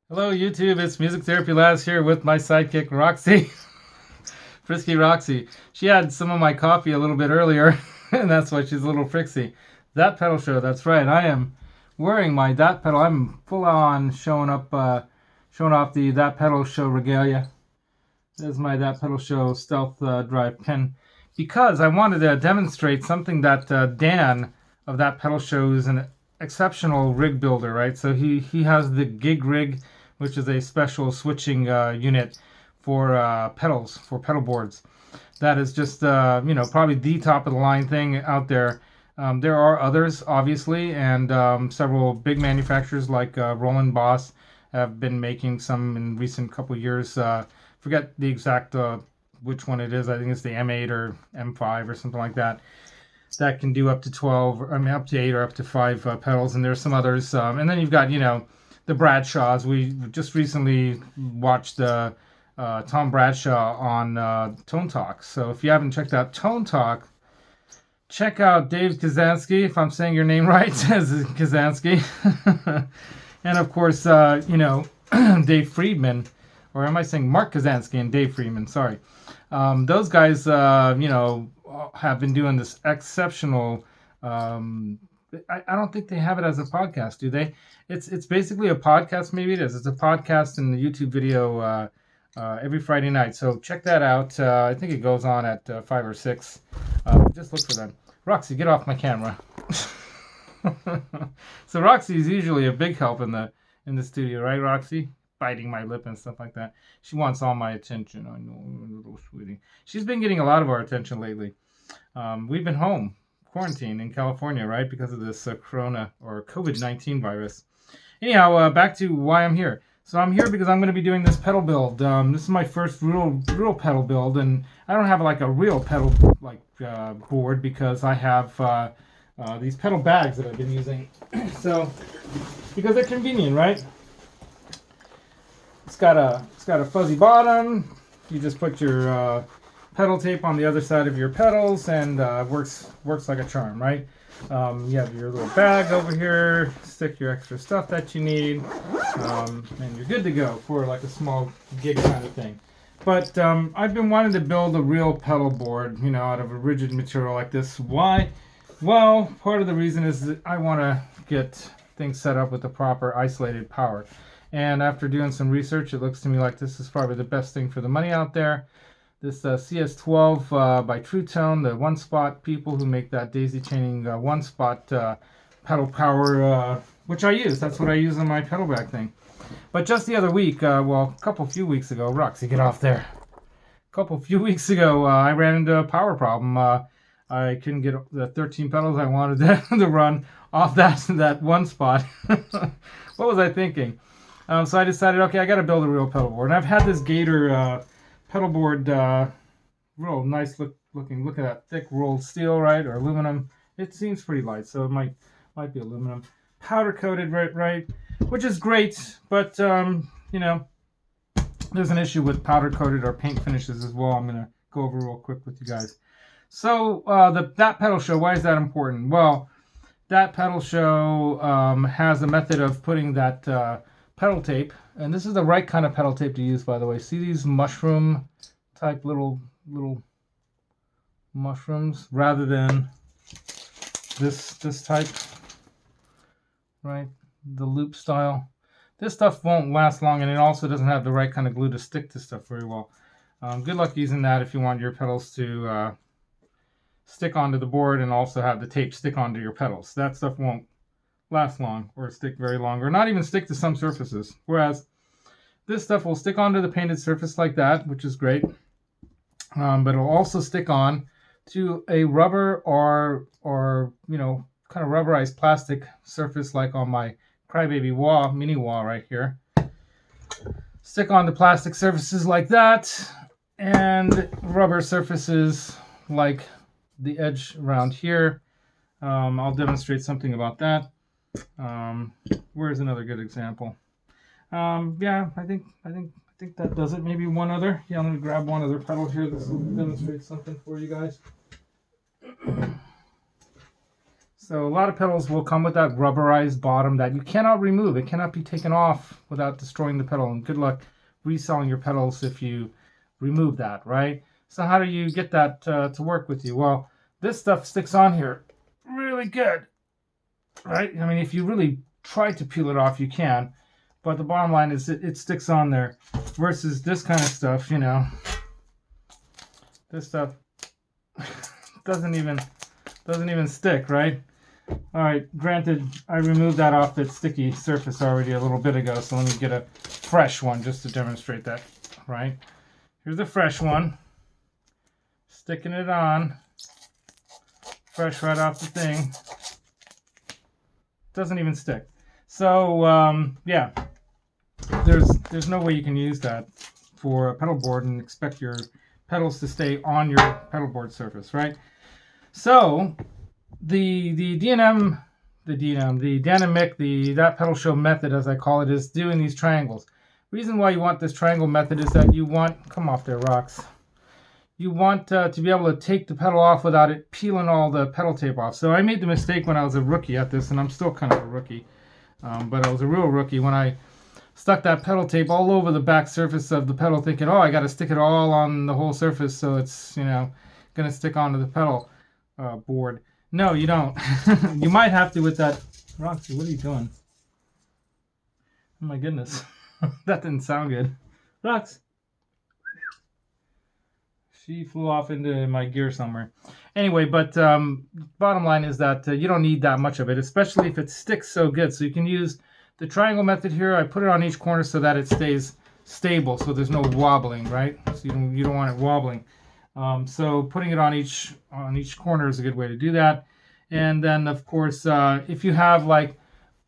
Hello YouTube, it's Music Therapy Labs here with my sidekick Roxy. Frisky Roxy. She had some of my coffee a little bit earlier and that's why she's a little frixy. That pedal show, that's right. I am wearing my That Pedal. I'm full on showing off the That Pedal show regalia. There's my That Pedal show stealth drive pin because I wanted to demonstrate something that Dan of That Pedal show is an exceptional rig builder, right? So he has the gig rig, which is a special switching unit for pedals, for pedal boards. That is just, probably the top of the line thing out there. There are others, obviously, and several big manufacturers like Roland Boss have been making some in recent couple years. Forget the exact which one it is. I think it's the M8 or M5 or something like that. That can do up to 12, I mean, up to 8 or up to 5 pedals, and there's some others. And then you've got, the Bradshaws. We just recently watched Tom Bradshaw on Tone Talk. So if you haven't checked out Tone Talk, check out Dave Kazansky, if I'm saying your name right, as Kazansky. And of course, Dave Friedman, or am I saying Mark Kazansky and Dave Friedman? Sorry. Those guys, have been doing this exceptional. I don't think they have it as a podcast, do they? It's basically a podcast. Maybe it is. It's a podcast and the YouTube video every Friday night. So check that out. I think it goes on at 5 or 6. Just look for them. Roxy, get off my camera. So Roxy is usually a big help in the studio, right, Roxy? Biting my lip and stuff like that. She wants all my attention. I know, little sweetie. She's been getting a lot of our attention lately. We've been home, quarantined in California, right, because of this corona or COVID-19 virus. Anyhow, back to why I'm here. So I'm here because I'm going to be doing this pedal build. This is my first real pedal build, and I don't have like a real pedal board because I have these pedal bags that I've been using. So because they're convenient, right? It's got a fuzzy bottom. You just put your pedal tape on the other side of your pedals, and works like a charm, right? You have your little bag over here, stick your extra stuff that you need, and you're good to go for like a small gig kind of thing. But I've been wanting to build a real pedal board, out of a rigid material like this. Why? Well, part of the reason is that I want to get things set up with the proper isolated power. And after doing some research, it looks to me like this is probably the best thing for the money out there. This CS12 by True Tone, the one-spot people who make that daisy chaining one-spot pedal power, which I use. That's what I use on my pedal bag thing. But just the other week, few weeks ago, Roxy, get off there. Few weeks ago, I ran into a power problem. I couldn't get the 13 pedals I wanted to run off that one spot. What was I thinking? So I decided, okay, I got to build a real pedal board. And I've had this Gator pedal board, real nice looking. Look at that thick rolled steel, right, or aluminum. It seems pretty light, so it might be aluminum. Powder coated, right, which is great, but there's an issue with powder coated or paint finishes as well. I'm gonna go over real quick with you guys. So that pedal show, why is that important? Well, that pedal show has a method of putting that pedal tape, and this is the right kind of pedal tape to use, by the way. See these mushroom type little mushrooms rather than this type, right? The loop style. This stuff won't last long, and it also doesn't have the right kind of glue to stick to stuff very well. Good luck using that if you want your pedals to stick onto the board and also have the tape stick onto your pedals. That stuff won't last long or stick very long, or not even stick to some surfaces. Whereas this stuff will stick onto the painted surface like that, which is great. But it'll also stick on to a rubber or kind of rubberized plastic surface, like on my Crybaby wah, mini wah right here. Stick on the plastic surfaces like that, and rubber surfaces like the edge around here. I'll demonstrate something about that. Where's another good example? Yeah, I think that does it. Maybe one other. Yeah, I'm gonna grab one other pedal here. This will demonstrate something for you guys. So a lot of pedals will come with that rubberized bottom that you cannot remove. It cannot be taken off without destroying the pedal. And good luck reselling your pedals if you remove that, right? So how do you get that to work with you? Well, this stuff sticks on here really good, right? I mean, if you really try to peel it off, you can. But the bottom line is it sticks on there versus this kind of stuff, you know. This stuff doesn't even stick, right? All right, granted, I removed that off that sticky surface already a little bit ago, so let me get a fresh one just to demonstrate that, right? Here's a fresh one. Sticking it on. Fresh right off the thing. Doesn't even stick. So, yeah, there's no way you can use that for a pedal board and expect your pedals to stay on your pedal board surface, right? So the dynamic, that pedal show method, as I call it, is doing these triangles. Reason why you want this triangle method is that you want, come off there, Rox. You want to be able to take the pedal off without it peeling all the pedal tape off. So I made the mistake when I was a rookie at this, and I'm still kind of a rookie, but I was a real rookie when I stuck that pedal tape all over the back surface of the pedal, thinking, oh, I got to stick it all on the whole surface so it's, you know, going to stick onto the pedal board. No, you don't. You might have to with that. Roxy, what are you doing? Oh my goodness. That didn't sound good. Rox. She flew off into my gear somewhere. Anyway, but bottom line is that you don't need that much of it, especially if it sticks so good. So you can use the triangle method here. I put it on each corner so that it stays stable, so there's no wobbling, right? So you don't want it wobbling. So putting it on each corner is a good way to do that. And then, of course, if you have like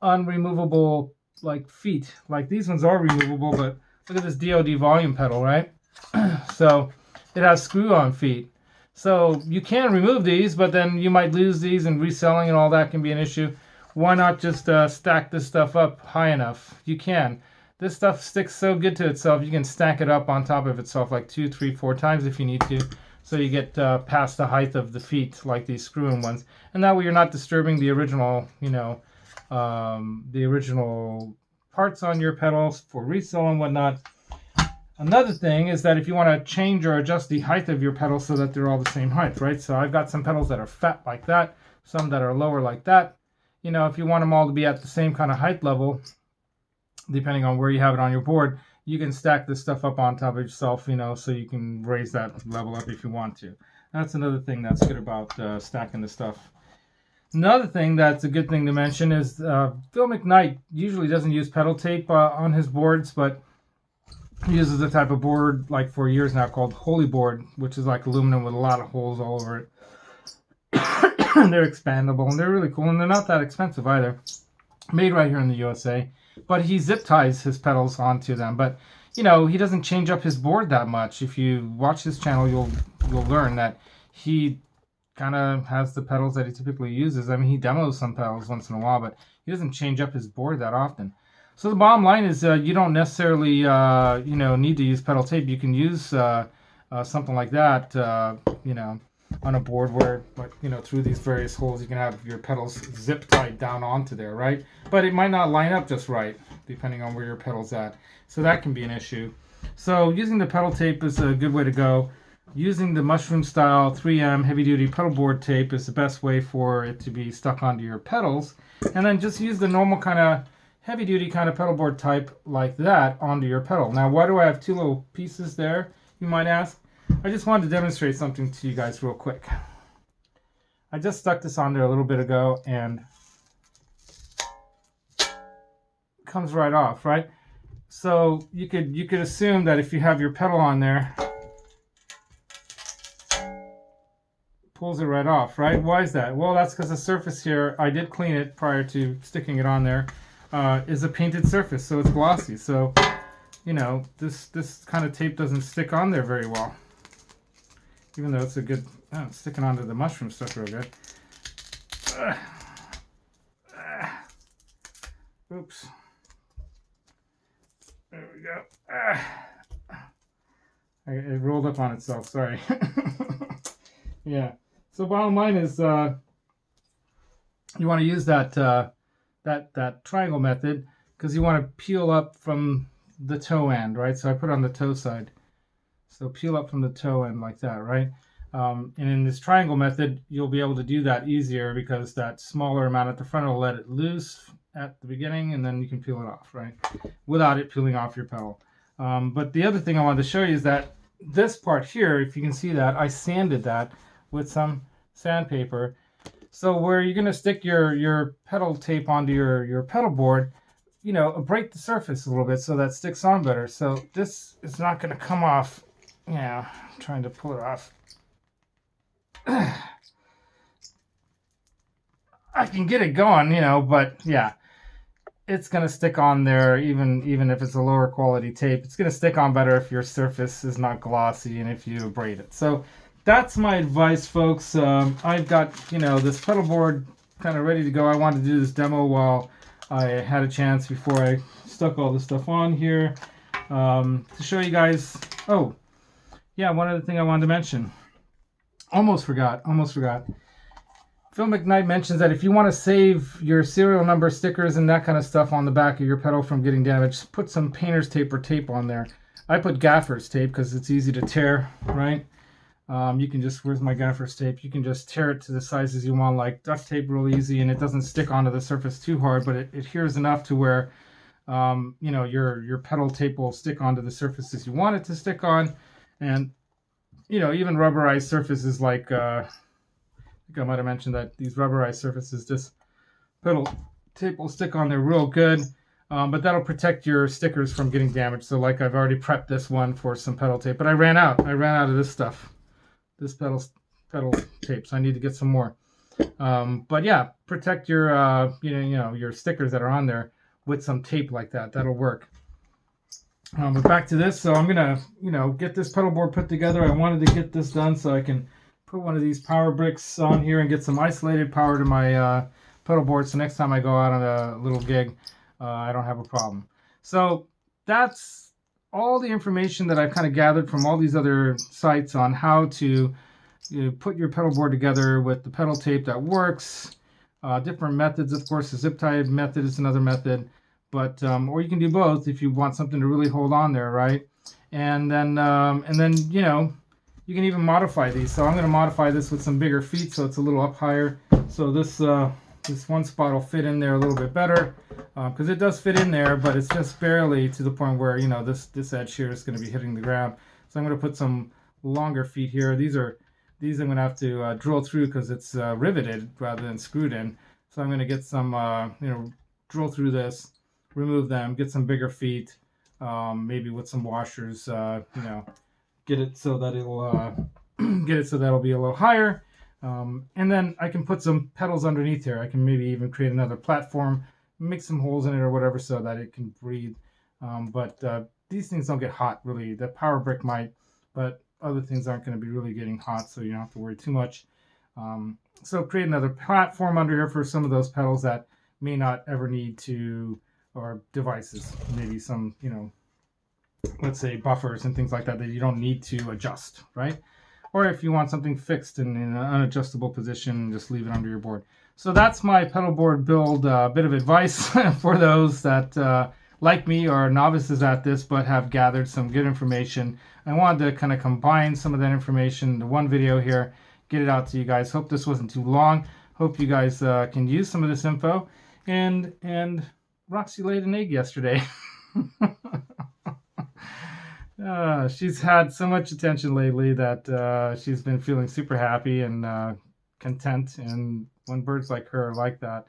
unremovable like feet, like these ones are removable, but look at this DOD volume pedal, right? So it has screw-on feet. So you can remove these, but then you might lose these, and reselling and all that can be an issue. Why not just stack this stuff up high enough? You can. This stuff sticks so good to itself, you can stack it up on top of itself like 2, 3, 4 times if you need to. So you get past the height of the feet like these screw-in ones. And that way you're not disturbing the original, you know, the original parts on your pedals for resale and whatnot. Another thing is that if you want to change or adjust the height of your pedals so that they're all the same height, right? So I've got some pedals that are fat like that, some that are lower like that. You know, if you want them all to be at the same kind of height level, depending on where you have it on your board, you can stack this stuff up on top of yourself, you know, so you can raise that level up if you want to. That's another thing that's good about stacking the stuff. Another thing that's a good thing to mention is Phil McKnight usually doesn't use pedal tape on his boards, but he uses a type of board like for years now called Holy Board, which is like aluminum with a lot of holes all over it. They're expandable and they're really cool, and they're not that expensive either. Made right here in the USA. But he zip ties his pedals onto them. But you know, he doesn't change up his board that much. If you watch his channel, you'll learn that he kind of has the pedals that he typically uses. I mean, he demos some pedals once in a while, but he doesn't change up his board that often. So the bottom line is you don't necessarily you know, need to use pedal tape. You can use something like that, you know, on a board where, like, you know, through these various holes you can have your pedals zip tied down onto there, right? But it might not line up just right depending on where your pedal's at. So that can be an issue. So using the pedal tape is a good way to go. Using the mushroom style 3M heavy duty pedal board tape is the best way for it to be stuck onto your pedals. And then just use the normal kind of heavy duty kind of pedal board type like that onto your pedal. Now, why do I have two little pieces there, you might ask? I just wanted to demonstrate something to you guys real quick. I just stuck this on there a little bit ago and it comes right off, right? So you could assume that if you have your pedal on there, pulls it right off, right? Why is that? Well, that's because the surface here, I did clean it prior to sticking it on there, is a painted surface, so it's glossy. So, you know, this kind of tape doesn't stick on there very well. Even though it's a good, it's sticking onto the mushroom stuff real good. Oops. There we go. It rolled up on itself, sorry. Yeah. So bottom line is, you want to use that that triangle method because you want to peel up from the toe end, right? So I put it on the toe side. So peel up from the toe end like that, right? And in this triangle method, you'll be able to do that easier because that smaller amount at the front will let it loose at the beginning, and then you can peel it off, right? Without it peeling off your pedal. But the other thing I wanted to show you is that this part here, if you can see that, I sanded that with some sandpaper. So where you're going to stick your pedal tape onto your pedal board, you know, abrade the surface a little bit so that sticks on better. So this is not going to come off. Yeah, I'm trying to pull it off. I can get it going, you know, but yeah, it's going to stick on there even if it's a lower quality tape. It's going to stick on better if your surface is not glossy and if you abrade it. So that's my advice, folks. I've got, you know, this pedal board kind of ready to go. I wanted to do this demo while I had a chance before I stuck all this stuff on here to show you guys. Oh, yeah, one other thing I wanted to mention. Almost forgot. Phil McKnight mentions that if you want to save your serial number stickers and that kind of stuff on the back of your pedal from getting damaged, put some painter's tape or tape on there. I put gaffer's tape because it's easy to tear, right? You can just, where's my gaffer's tape? You can just tear it to the sizes you want, like duct tape, real easy, and it doesn't stick onto the surface too hard, but it adheres enough to where, you know, your pedal tape will stick onto the surfaces you want it to stick on. And, you know, even rubberized surfaces like, I think I might have mentioned that these rubberized surfaces, this pedal tape will stick on there real good, but that'll protect your stickers from getting damaged. So like I've already prepped this one for some pedal tape, but I ran out of this stuff, this pedal tape, so I need to get some more. But yeah, protect your you know your stickers that are on there with some tape like that. That'll work. But back to this. So I'm gonna, you know, get this pedal board put together. I wanted to get this done so I can put one of these power bricks on here and get some isolated power to my pedal board, so next time I go out on a little gig, I don't have a problem. So that's all the information that I've kind of gathered from all these other sites on how to put your pedal board together with the pedal tape that works. Different methods, of course. The zip tie method is another method, but or you can do both if you want something to really hold on there, right? And then you know, you can even modify these. So I'm going to modify this with some bigger feet so it's a little up higher. So this this one spot will fit in there a little bit better because it does fit in there, but it's just barely to the point where, you know, this edge here is going to be hitting the ground. So I'm going to put some longer feet here. These I'm going to have to drill through because it's riveted rather than screwed in. So I'm going to get some, you know, drill through this, remove them, get some bigger feet, maybe with some washers, you know, get it so that it'll it'll be a little higher, and then I can put some pedals underneath here. I can maybe even create another platform, make some holes in it or whatever so that it can breathe. But these things don't get hot really. The power brick might, but other things aren't going to be really getting hot, so you don't have to worry too much. So create another platform under here for some of those pedals that may not ever need to, or devices, maybe some, you know, let's say buffers and things like that you don't need to adjust, right? Or if you want something fixed in an unadjustable position, just leave it under your board. So that's my pedal board build, bit of advice for those that like me are novices at this but have gathered some good information. I wanted to kind of combine some of that information into one video here, get it out to you guys. Hope this wasn't too long. Hope you guys can use some of this info. And Roxy laid an egg yesterday. She's had so much attention lately that she's been feeling super happy and content. And when birds like her are like that,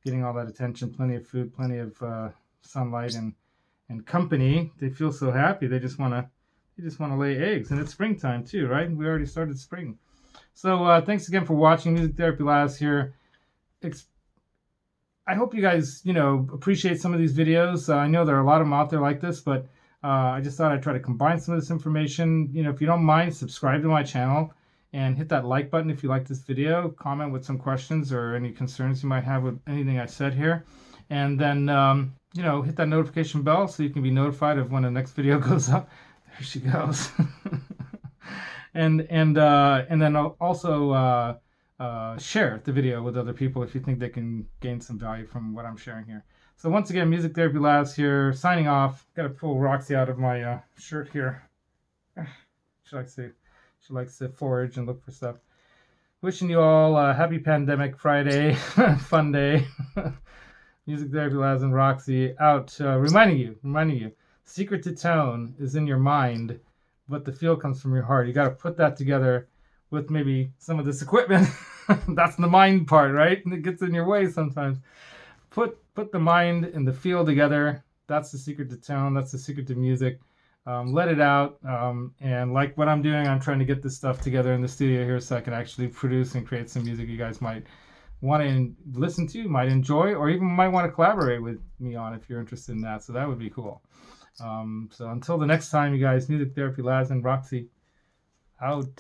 getting all that attention, plenty of food, plenty of sunlight and company, they feel so happy. They just want to lay eggs. And it's springtime too, right? We already started spring. So thanks again for watching. Music Therapy Labs here. I hope you guys, you know, appreciate some of these videos. I know there are a lot of them out there like this, but I just thought I'd try to combine some of this information. You know, if you don't mind, subscribe to my channel and hit that like button if you like this video. Comment with some questions or any concerns you might have with anything I said here. And then, you know, hit that notification bell so you can be notified of when the next video goes up. There she goes. and then also share the video with other people if you think they can gain some value from what I'm sharing here. So once again, Music Therapy Labs here, signing off. Got to pull Roxy out of my shirt here. She likes to forage and look for stuff. Wishing you all a happy pandemic Friday, fun day. Music Therapy Labs and Roxy out, reminding you, secret to tone is in your mind, but the feel comes from your heart. You got to put that together with maybe some of this equipment. That's the mind part, right? And it gets in your way sometimes. Put the mind and the feel together. That's the secret to tone. That's the secret to music. Let it out. And like what I'm doing, I'm trying to get this stuff together in the studio here so I can actually produce and create some music you guys might want to listen to, might enjoy, or even might want to collaborate with me on if you're interested in that. So that would be cool. So until the next time, you guys, Music Therapy Labs and Roxy out.